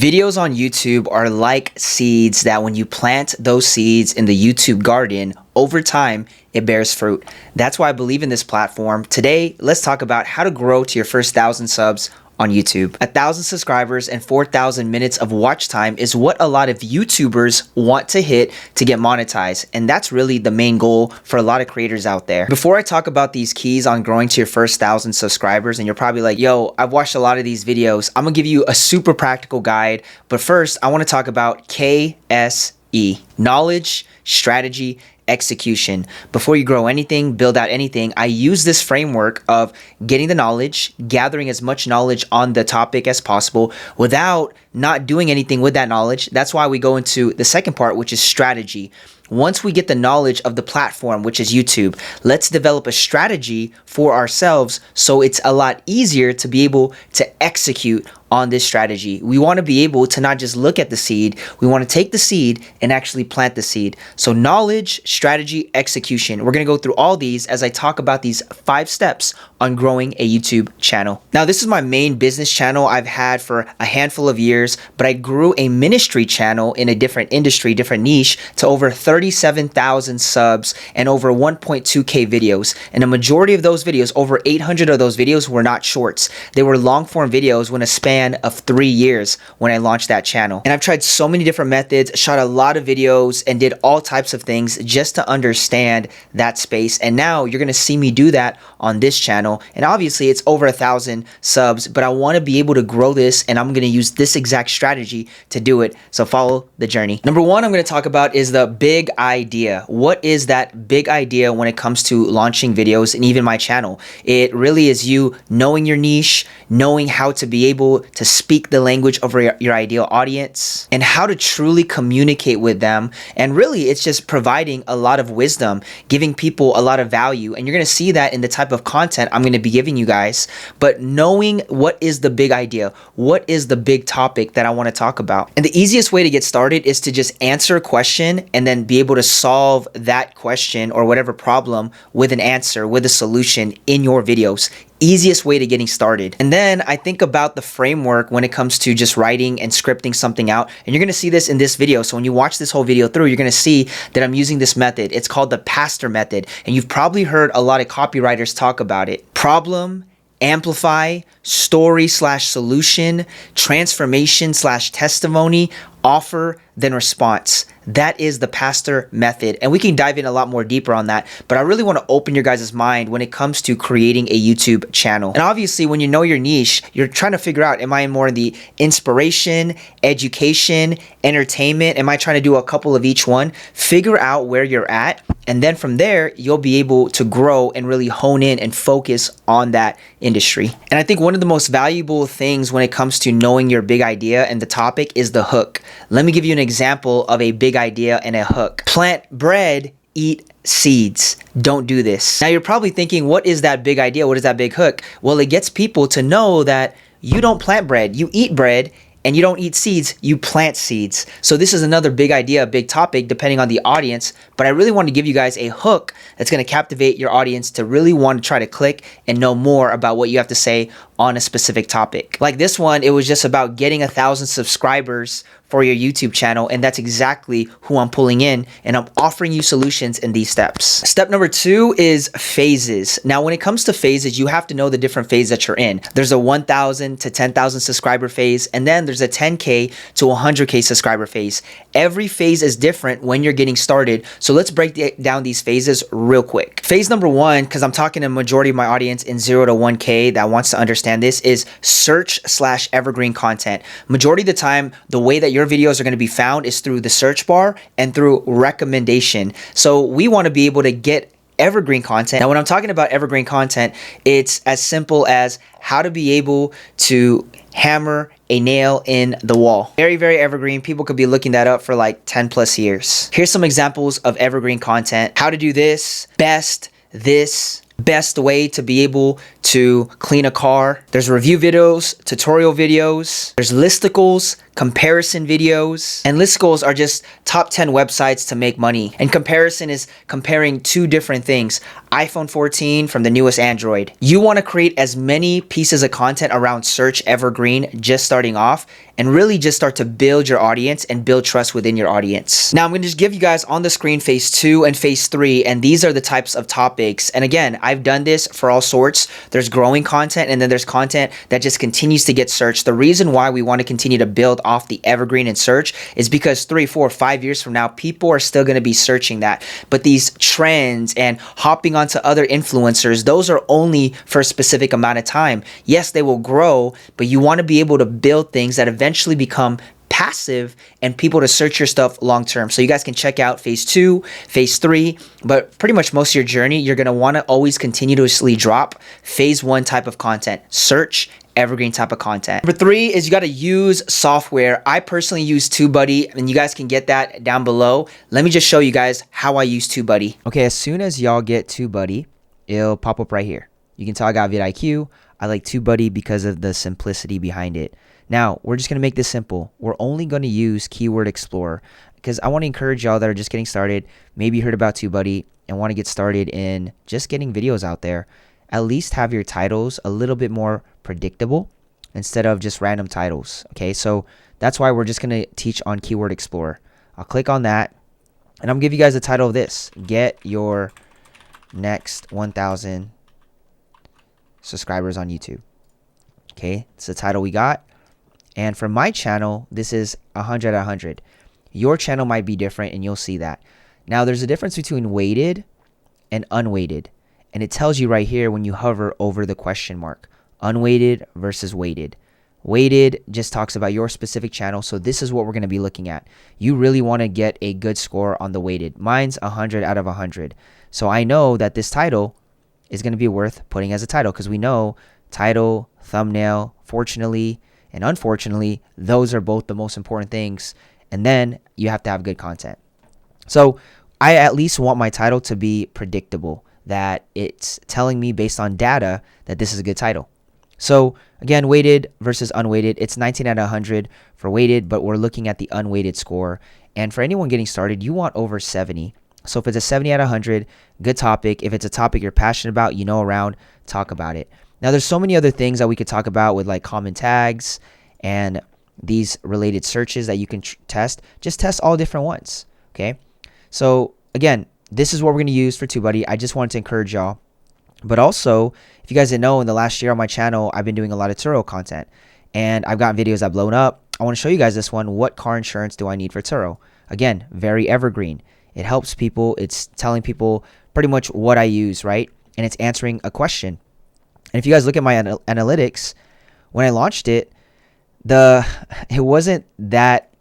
Videos on YouTube are like seeds that when you plant those seeds in the YouTube garden, over time, it bears fruit. That's why I believe in this platform. Today, let's talk about how to grow to your first 1,000 subs on YouTube. 1,000 subscribers and 4,000 minutes of watch time is what a lot of YouTubers want to hit to get monetized. And that's really the main goal for a lot of creators out there. Before I talk about these keys on growing to your first 1,000 subscribers, and you're probably like, yo, I've watched a lot of these videos. I'm gonna give you a super practical guide. But first, I wanna talk about KSE, knowledge, strategy, execution. Before you grow anything, build out anything, I use this framework of getting the knowledge, gathering as much knowledge on the topic as possible without not doing anything with that knowledge. That's why we go into the second part, which is strategy. Once we get the knowledge of the platform, which is YouTube, let's develop a strategy for ourselves so it's a lot easier to be able to execute on this strategy. We want to be able to not just look at the seed, we want to take the seed and actually plant the seed. So knowledge, strategy, execution. We're going to go through all these as I talk about these 5 steps on growing a YouTube channel. Now, this is my main business channel I've had for a handful of years, but I grew a ministry channel in a different industry, different niche to over 37,000 subs and over 1.2K videos. And a majority of those videos, over 800 of those videos were not shorts. They were long form videos when a span of 3 years when I launched that channel. And I've tried so many different methods, shot a lot of videos and did all types of things just to understand that space. And now you're gonna see me do that on this channel. And obviously it's over 1,000 subs, but I wanna be able to grow this and I'm gonna use this exact strategy to do it. So follow the journey. Number 1 I'm gonna talk about is the big idea. What is that big idea when it comes to launching videos and even my channel? It really is you knowing your niche, knowing how to be able to speak the language of your ideal audience and how to truly communicate with them. And really, it's just providing a lot of wisdom, giving people a lot of value. And you're going to see that in the type of content I'm going to be giving you guys. But knowing what is the big idea, what is the big topic that I want to talk about. And the easiest way to get started is to just answer a question and then be able to solve that question or whatever problem with an answer, with a solution in your videos. Easiest way to getting started. And then I think about the framework when it comes to just writing and scripting something out. And you're gonna see this in this video. So when you watch this whole video through, you're gonna see that I'm using this method. It's called the pastor method. And you've probably heard a lot of copywriters talk about it. Problem, amplify, story/solution, transformation/testimony, offer, then response. That is the pastor method. And we can dive in a lot more deeper on that. But I really want to open your guys' mind when it comes to creating a YouTube channel. And obviously, when you know your niche, you're trying to figure out, am I more in the inspiration, education, entertainment? Am I trying to do a couple of each one? Figure out where you're at. And then from there, you'll be able to grow and really hone in and focus on that industry. And I think one of the most valuable things when it comes to knowing your big idea and the topic is the hook. Let me give you an example of a big idea and a hook. Plant bread, eat seeds. Don't do this. Now you're probably thinking, what is that big idea? What is that big hook? Well, it gets people to know that you don't plant bread, you eat bread, and you don't eat seeds, you plant seeds. So this is another big idea, a big topic, depending on the audience. But I really want to give you guys a hook that's going to captivate your audience to really want to try to click and know more about what you have to say on a specific topic. Like this one, it was just about getting 1,000 subscribers for your YouTube channel. And that's exactly who I'm pulling in. And I'm offering you solutions in these steps. Step number 2 is phases. Now, when it comes to phases, you have to know the different phases that you're in. There's a 1,000 to 10,000 subscriber phase. And then there's a 10K to 100K subscriber phase. Every phase is different when you're getting started. So let's break down these phases real quick. Phase number 1, because I'm talking to a majority of my audience in 0 to 1K that wants to understand this, is search/evergreen content. Majority of the time, the way that your videos are going to be found is through the search bar and through recommendation. So we want to be able to get evergreen content. Now, when I'm talking about evergreen content, it's as simple as how to be able to hammer a nail in the wall. Very, very evergreen. People could be looking that up for like 10 plus years. Here's some examples of evergreen content. How to do this, best way to be able to clean a car. There's review videos, tutorial videos, there's listicles, comparison videos, and listicles are just top 10 websites to make money. And comparison is comparing 2 different things. iPhone 14 from the newest Android. You want to create as many pieces of content around search evergreen just starting off, and really just start to build your audience and build trust within your audience. Now I'm going to just give you guys on the screen phase 2 and phase 3, and these are the types of topics. And again, I've done this for all sorts. There's growing content, and then there's content that just continues to get searched. The reason why we want to continue to build off the evergreen and search is because 3, 4, 5 years from now, people are still going to be searching that. But these trends and hopping onto other influencers, those are only for a specific amount of time. Yes, they will grow, but you want to be able to build things that eventually become passive and people to search your stuff long term. So you guys can check out phase 2, phase 3, but pretty much most of your journey, you're going to want to always continuously drop phase 1 type of content, search evergreen type of content. Number 3 is you got to use software. I personally use Tubebuddy, and you guys can get that down below. Let me just show you guys how I use Tubebuddy. Okay, as soon as y'all get Tubebuddy, it'll pop up right here. You can tell I got vidIQ. I like Tubebuddy because of the simplicity behind it. Now, we're just going to make this simple. We're only going to use Keyword Explorer because I want to encourage y'all that are just getting started. Maybe you heard about Tubebuddy and want to get started in just getting videos out there. At least have your titles a little bit more predictable instead of just random titles. Okay, so that's why we're just going to teach on Keyword Explorer. I'll click on that, and I'm going to give you guys the title of this. Get your next 1,000 subscribers on YouTube. Okay, it's the title we got. And for my channel, this is 100 at 100. Your channel might be different, and you'll see that. Now, there's a difference between weighted and unweighted. And it tells you right here when you hover over the question mark. Unweighted versus weighted. Weighted just talks about your specific channel. So this is what we're going to be looking at. You really want to get a good score on the weighted. Mine's 100 out of 100. So I know that this title is going to be worth putting as a title because we know title, thumbnail, fortunately, and unfortunately, those are both the most important things. And then you have to have good content. So I at least want my title to be predictable, that it's telling me based on data that this is a good title. So again, weighted versus unweighted, it's 19 out of 100 for weighted, but we're looking at the unweighted score. And for anyone getting started, you want over 70. So if it's a 70 out of 100, good topic. If it's a topic you're passionate about, you know around, talk about it. Now, there's so many other things that we could talk about with like common tags and these related searches that you can test. Just test all different ones, okay? So, again, this is what we're going to use for Tubebuddy. I just wanted to encourage y'all. But also, if you guys didn't know, in the last year on my channel, I've been doing a lot of Turo content. And I've got videos that have blown up. I want to show you guys this one. What car insurance do I need for Turo? Again, very evergreen. It helps people. It's telling people pretty much what I use, right? And it's answering a question. And if you guys look at my analytics, when I launched it, it wasn't that,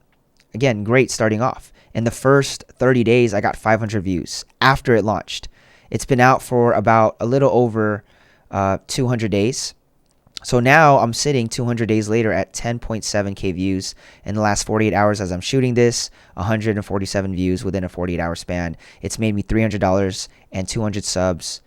again, great starting off. In the first 30 days, I got 500 views after it launched. It's been out for about a little over 200 days. So now I'm sitting 200 days later at 10.7K views. In the last 48 hours as I'm shooting this, 147 views within a 48-hour span. It's made me $300 and 200 subs.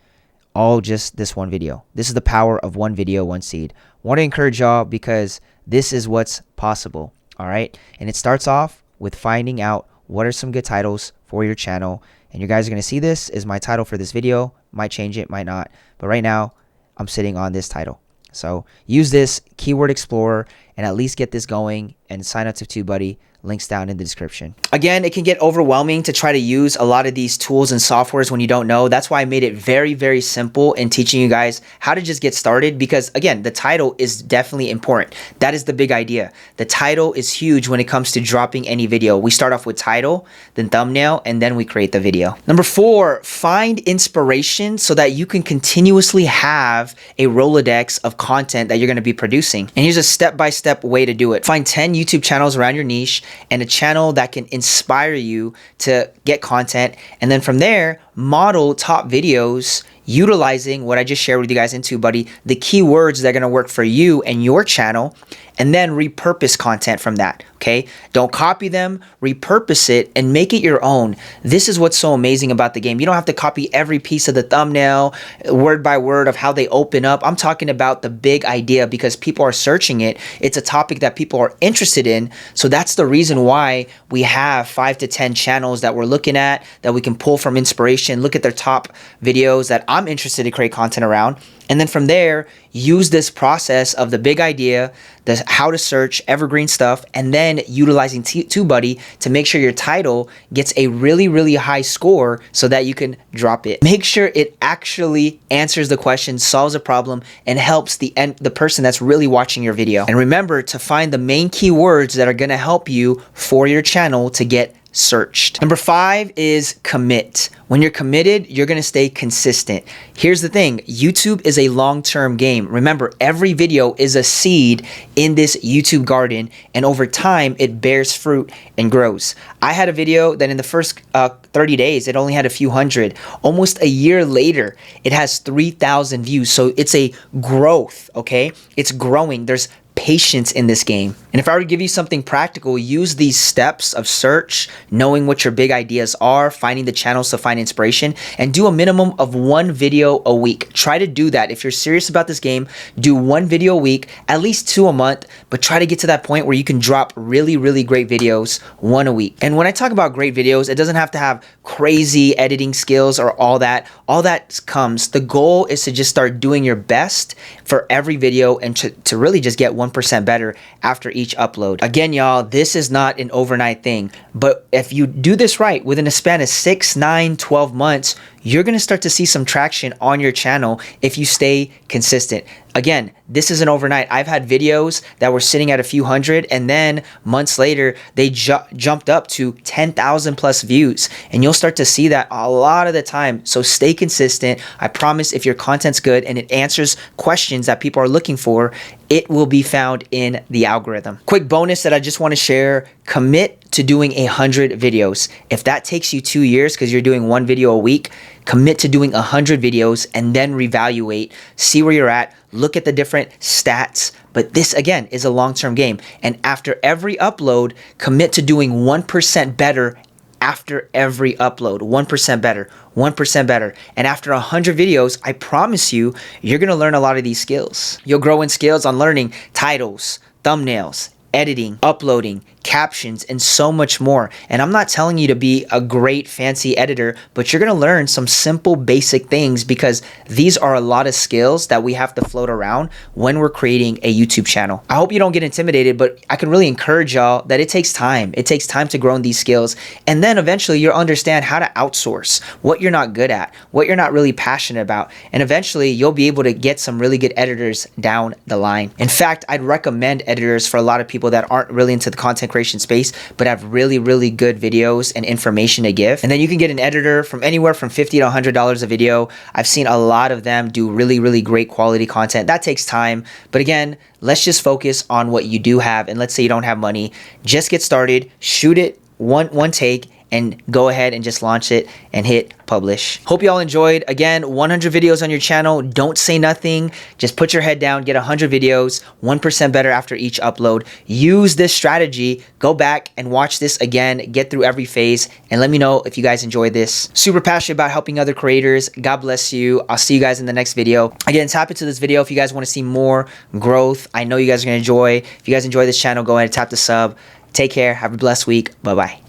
All just this one video. This is the power of one video, one seed. Want to encourage y'all because this is what's possible. All right. And it starts off with finding out what are some good titles for your channel. And you guys are going to see this is my title for this video. Might change it, might not. But right now, I'm sitting on this title. So use this Keyword Explorer and at least get this going and sign up to Tubebuddy. Links down in the description. Again, it can get overwhelming to try to use a lot of these tools and softwares when you don't know. That's why I made it very, very simple in teaching you guys how to just get started because, again, the title is definitely important. That is the big idea. The title is huge when it comes to dropping any video. We start off with title, then thumbnail, and then we create the video. Number 4, find inspiration so that you can continuously have a Rolodex of content that you're going to be producing. And here's a step-by-step way to do it. Find 10 YouTube channels around your niche and a channel that can inspire you to get content. And then from there, model top videos utilizing what I just shared with you guys in Tubebuddy, the keywords that are going to work for you and your channel, and then repurpose content from that, okay? Don't copy them, repurpose it, and make it your own. This is what's so amazing about the game. You don't have to copy every piece of the thumbnail, word by word of how they open up. I'm talking about the big idea because people are searching it. It's a topic that people are interested in, so that's the reason why we have 5 to 10 channels that we're looking at that we can pull from inspiration, look at their top videos that I'm interested to create content around. And then from there, use this process of the big idea, the how to search, evergreen stuff, and then utilizing Tubebuddy to make sure your title gets a really, really high score so that you can drop it. Make sure it actually answers the question, solves a problem, and helps the person that's really watching your video. And remember to find the main keywords that are gonna help you for your channel to get searched. Number 5 is commit. When you're committed, you're gonna stay consistent. Here's the thing, YouTube is a long-term game. Remember, every video is a seed in this YouTube garden, and over time, it bears fruit and grows. I had a video that in the first 30 days, it only had a few hundred. Almost a year later, it has 3,000 views. So it's a growth, okay? It's growing. There's patience in this game. And if I were to give you something practical, use these steps of search, knowing what your big ideas are, finding the channels to find inspiration, and do a minimum of 1 video a week. Try to do that. If you're serious about this game, do 1 video a week, at least 2 a month, but try to get to that point where you can drop really, really great videos 1 a week. And when I talk about great videos, it doesn't have to have crazy editing skills or all that. All that comes. The goal is to just start doing your best for every video and to really just get 1% better after each upload. Again, y'all, this is not an overnight thing, but if you do this right, within a span of 6, 9, 12 months, you're gonna start to see some traction on your channel if you stay consistent. Again, this isn't overnight. I've had videos that were sitting at a few hundred, and then months later, they jumped up to 10,000 plus views. And you'll start to see that a lot of the time. So stay consistent. I promise if your content's good and it answers questions that people are looking for, it will be found in the algorithm. Quick bonus that I just wanna share, commit to doing 100 videos. If that takes you 2 years because you're doing 1 video a week, commit to doing 100 videos and then reevaluate, see where you're at, look at the different stats. But this, again, is a long-term game. And after every upload, commit to doing 1% better after every upload. 1% better, 1% better. And after 100 videos, I promise you, you're gonna learn a lot of these skills. You'll grow in skills on learning titles, thumbnails, editing, uploading, captions, and so much more. And I'm not telling you to be a great fancy editor, but you're gonna learn some simple basic things because these are a lot of skills that we have to float around when we're creating a YouTube channel. I hope you don't get intimidated, but I can really encourage y'all that it takes time. It takes time to grow in these skills. And then eventually you'll understand how to outsource what you're not good at, what you're not really passionate about. And eventually you'll be able to get some really good editors down the line. In fact, I'd recommend editors for a lot of people that aren't really into the content creation space but have really, really good videos and information to give. And then you can get an editor from anywhere from $50 to $100 a video. I've seen a lot of them do really, really great quality content. That takes time, but again, let's just focus on what you do have. And let's say you don't have money, just get started, shoot it one take, and go ahead and just launch it and hit publish. Hope y'all enjoyed. Again, 100 videos on your channel. Don't say nothing. Just put your head down, get 100 videos, 1% better after each upload. Use this strategy. Go back and watch this again, get through every phase, and let me know if you guys enjoyed this. Super passionate about helping other creators. God bless you. I'll see you guys in the next video. Again, tap into this video if you guys want to see more growth. I know you guys are going to enjoy. If you guys enjoy this channel, go ahead and tap the sub. Take care. Have a blessed week. Bye-bye.